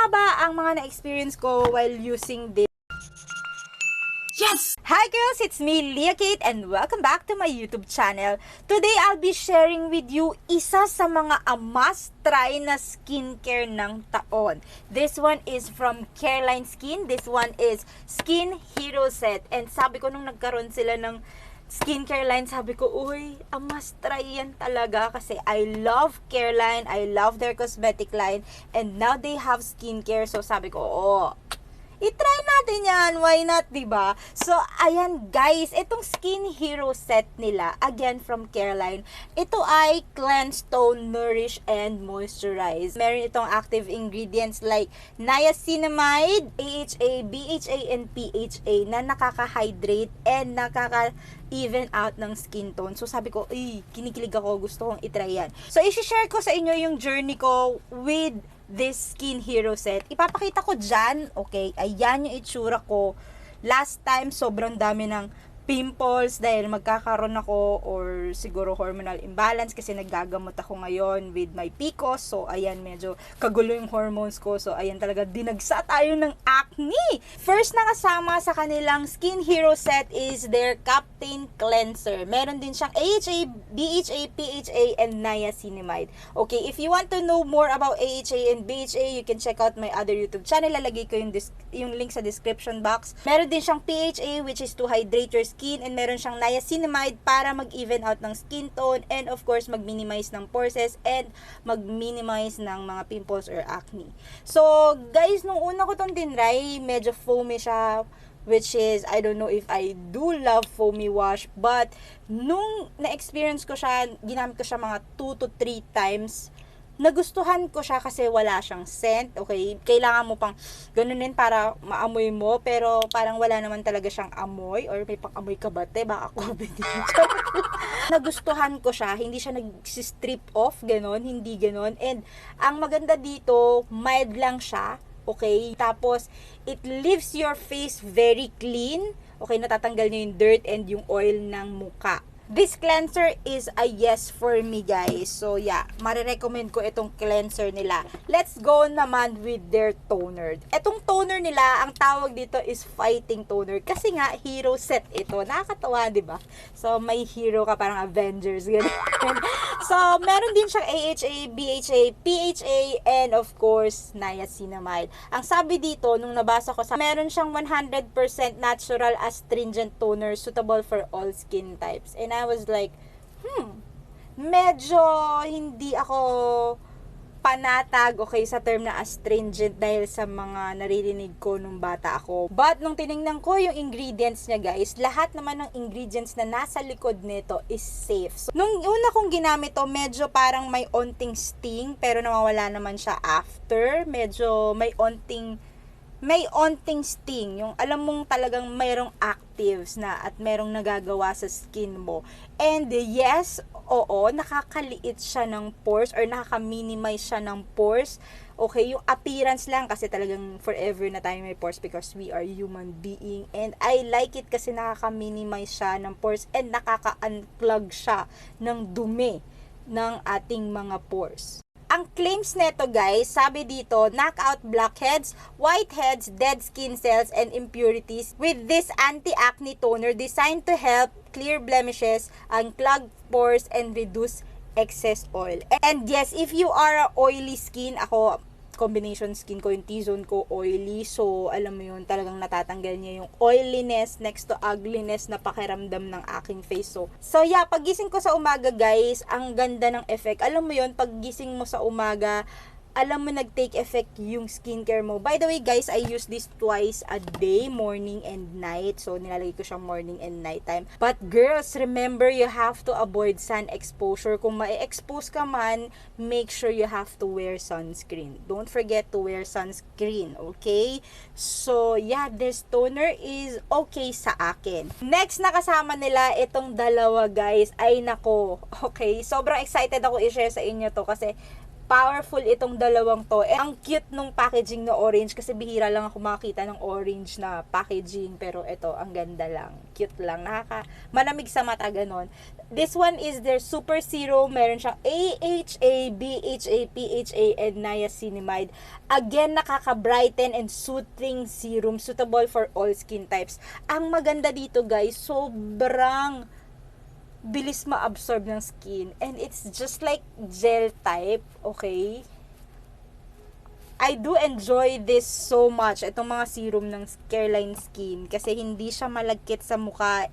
nga ba ang mga na-experience ko while using this? Yes! Hi girls, it's me, Liah Kate, and welcome back to my YouTube channel. Today, I'll be sharing with you isa sa mga must-try na skincare ng taon. This one is from Careline Skin. This one is Skin Hero Set. And sabi ko nung nagkaroon sila ng skincare line, sabi ko, uy, must-try yan talaga kasi I love Careline, I love their cosmetic line, and now they have skincare. So sabi ko, i-try natin yan. Why not, diba? So, ayan guys. Itong Skin Hero set nila, again from Careline, ito ay cleanse, tone, nourish, and moisturize. Meron itong active ingredients like Niacinmide, AHA, BHA, and PHA na nakaka-hydrate and nakaka-even out ng skin tone. So, sabi ko, kinikilig ako. Gusto kong i-try yan. So, isi-share ko sa inyo yung journey ko with this Skin Hero set. Ipapakita ko dyan, okay? Ayan yung itsura ko. Last time, sobrang dami ng pimples dahil magkakaroon ako or siguro hormonal imbalance kasi naggagamot ako ngayon with my PCOS. So, ayan, medyo kagulo yung hormones ko. So, ayan talaga, dinagsa tayo ng acne. First na kasama sa kanilang Skin Hero set is their Captain Cleanser. Meron din siyang AHA, BHA, PHA, and Niacinmide. Okay, if you want to know more about AHA and BHA, you can check out my other YouTube channel. Lalagay ko yung link sa description box. Meron din siyang PHA, which is to hydrate your skin, and meron siyang Niacinmide para mag-even out ng skin tone and of course mag-minimize ng pores and mag-minimize ng mga pimples or acne. So guys, nung una ko tong tinry, medyo foamy siya, which is, I don't know if I do love foamy wash, but nung na-experience ko siya, ginamit ko siya mga 2 to 3 times, nagustuhan ko siya kasi wala siyang scent, okay? Kailangan mo pang ganunin para maamoy mo, pero parang wala naman talaga siyang amoy, or may pang-amoy ka ba, te? Baka COVID din. Nagustuhan ko siya, hindi siya nag-strip off, ganon, hindi ganon. And ang maganda dito, mild lang siya, okay? Tapos, it leaves your face very clean, okay? Natatanggal niya yung dirt and yung oil ng muka. This cleanser is a yes for me, guys. So, yeah, marirecommend ko itong cleanser nila. Let's go naman with their toner. Itong toner nila, ang tawag dito is fighting toner. Kasi nga, hero set ito. Nakakatawa, di ba? So, may hero ka, parang Avengers. So, meron din siyang AHA, BHA, PHA, and of course, Niacinamide. Ang sabi dito, nung nabasa ko, meron siyang 100% natural astringent toner suitable for all skin types. And I was like, medyo hindi ako panatag, okay, sa term na astringent dahil sa mga naririnig ko nung bata ako. But nung tinignan ko yung ingredients niya, guys, lahat naman ng ingredients na nasa likod nito is safe. So, nung una kong ginamit to, medyo parang may onting sting, pero nawawala naman siya after. Medyo may onting sting, yung alam mong talagang mayroong actives na at mayroong nagagawa sa skin mo. And yes, oo, nakakaliit siya ng pores or nakaka-minimize siya ng pores. Okay, yung appearance lang kasi talagang forever na tayo may pores because we are human being. And I like it kasi nakaka-minimize siya ng pores and nakaka-unclog siya ng dumi ng ating mga pores. Ang claims neto, guys, sabi dito, knock out blackheads, whiteheads, dead skin cells, and impurities with this anti-acne toner designed to help clear blemishes, unclog pores, and reduce excess oil. And yes, if you are a oily skin, ako, combination skin ko, yung T-zone ko oily, so alam mo yun, talagang natatanggal niya yung oiliness next to ugliness na pakiramdam ng aking face. So yeah, paggising ko sa umaga, guys, ang ganda ng effect. Alam mo yun, paggising mo sa umaga, alam mo nag-take effect yung skincare mo. By the way, guys, I use this twice a day, morning and night. So, nilalagay ko siyang morning and night time. But girls, remember, you have to avoid sun exposure. Kung ma-expose ka man, make sure you have to wear sunscreen. Don't forget to wear sunscreen, okay? So, yeah, this toner is okay sa akin. Next na kasama nila, itong dalawa, guys, ay nako. Okay, sobrang excited ako i-share sa inyo to kasi powerful itong dalawang to. And ang cute nung packaging na orange kasi bihira lang ako makakita ng orange na packaging. Pero ito, ang ganda lang. Cute lang. Malamig sa mata, ganon. This one is their super serum. Meron siyang AHA, BHA, PHA, and Niacinmide. Again, nakaka-brighten and soothing serum suitable for all skin types. Ang maganda dito guys, sobrang bilis ma-absorb ng skin. And it's just like gel type, okay? I do enjoy this so much. Itong mga serum ng Careline skin. Kasi hindi siya malagkit sa mukha.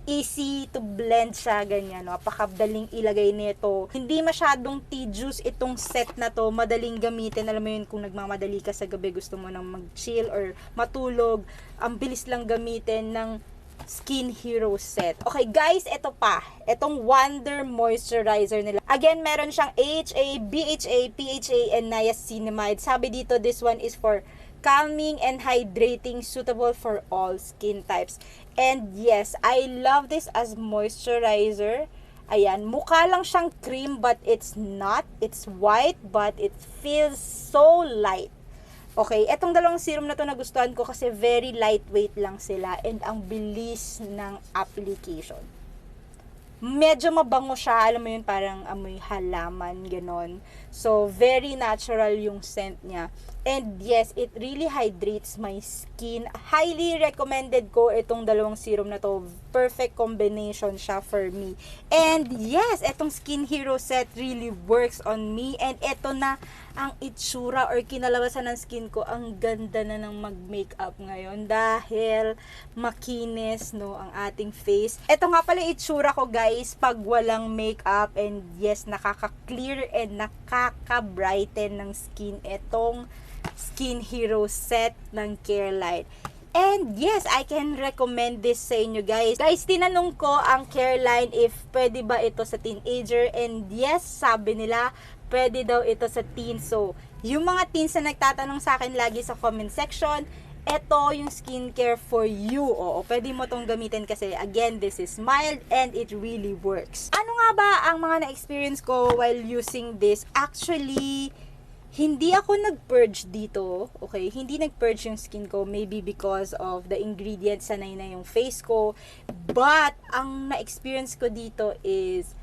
Easy to blend siya, ganyan. Napakadaling ilagay nito. Hindi masyadong tedious itong set na to. Madaling gamitin. Alam mo yun, kung nagmamadali ka sa gabi, gusto mo nang mag-chill or matulog. Ang bilis lang gamitin ng Skin Hero set. Okay guys, ito pa. Itong Wonder Moisturizer nila. Again, meron siyang AHA, BHA, PHA, and Niacinmide. Sabi dito, this one is for calming and hydrating, suitable for all skin types. And yes, I love this as moisturizer. Ayan, mukha lang siyang cream but it's not. It's white but it feels so light. Okay, etong dalawang serum na to nagustuhan ko kasi very lightweight lang sila and ang bilis ng application. Medyo mabango siya, alam mo yun, parang amoy halaman, ganon. So, very natural yung scent niya. And yes, it really hydrates my skin. Highly recommended ko itong dalawang serum na to. Perfect combination siya for me. And yes, etong Skin Hero set really works on me. And eto na ang itsura or kinalabasan ng skin ko. Ang ganda na ng mag-makeup ngayon dahil makinis, no, ang ating face. Eto nga pala itsura ko guys pag walang makeup. And yes, nakaka-clear and nakaka-brighten ng skin etong Skin Hero set ng Careline. And yes, I can recommend this sa inyo guys. Guys, tinanong ko ang Careline if pwede ba ito sa teenager. And yes, sabi nila, pwede daw ito sa teen. So, yung mga teens na nagtatanong sa akin lagi sa comment section, ito yung skincare for you. Oo, pwede mo tong gamitin kasi again, this is mild and it really works. Ano nga ba ang mga na-experience ko while using this? Actually, hindi ako nag-purge dito, okay? Hindi nag-purge yung skin ko, maybe because of the ingredients, sanay na yung face ko. But, ang na-experience ko dito is,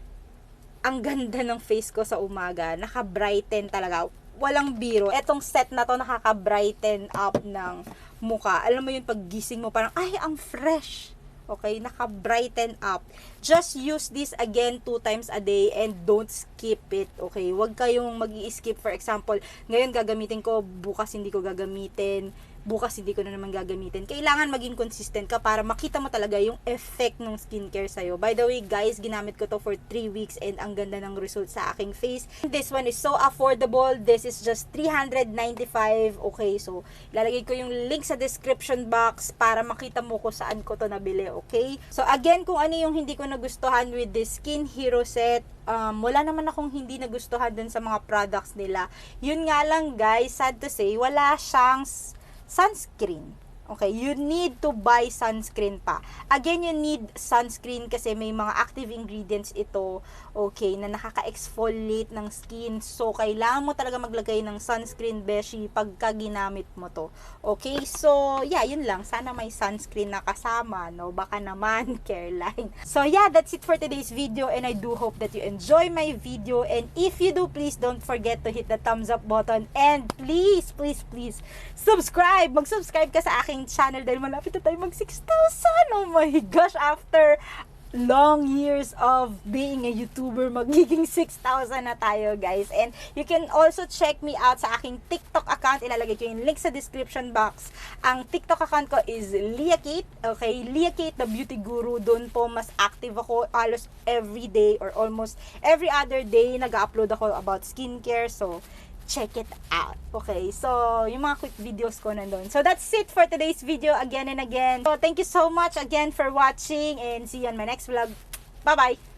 ang ganda ng face ko sa umaga. Naka-brighten talaga. Walang biro. Etong set na to, nakaka-brighten up ng mukha. Alam mo yun, pag gising mo, parang, ay, ang fresh. Okay, naka-brighten up. Just use this again 2 times a day and don't skip it. Okay, huwag kayong mag-i-skip. For example, ngayon gagamitin ko, bukas hindi ko gagamitin, bukas hindi ko na naman gagamitin. Kailangan maging consistent ka para makita mo talaga yung effect ng skincare sa'yo. By the way, guys, ginamit ko to for 3 weeks and ang ganda ng result sa aking face. This one is so affordable. This is just $395. Okay, so ilalagay ko yung link sa description box para makita mo kung saan ko to nabili. Okay? So again, kung ano yung hindi ko nagustuhan with this Skin Hero set, wala naman akong hindi nagustuhan dun sa mga products nila. Yun nga lang guys, sad to say, wala siyang sunscreen. Okay, you need to buy sunscreen pa. Again, you need sunscreen kasi may mga active ingredients ito, okay, na nakaka-exfoliate ng skin. So, kailangan mo talaga maglagay ng sunscreen, beshi, pagka ginamit mo to. Okay, so, yeah, yun lang. Sana may sunscreen na kasama, no? Baka naman, Careline. So, yeah, that's it for today's video and I do hope that you enjoy my video. And if you do, please don't forget to hit the thumbs up button and please, please, please, subscribe! Mag-subscribe ka sa aking channel dahil malapit na tayo mag 6,000. Oh my gosh, after long years of being a YouTuber, magiging 6,000 na tayo guys. And you can also check me out sa aking TikTok account. Ilalagay ko yung link sa description box. Ang TikTok account ko is Liah Kate. Okay, Liah Kate, the beauty guru. Doon po mas active ako halos every day or almost every other day. Nag-upload ako about skincare. So, check it out. Okay, so yung mga quick videos ko nandun. So that's it for today's video again and again. So thank you so much again for watching and see you on my next vlog. Bye-bye!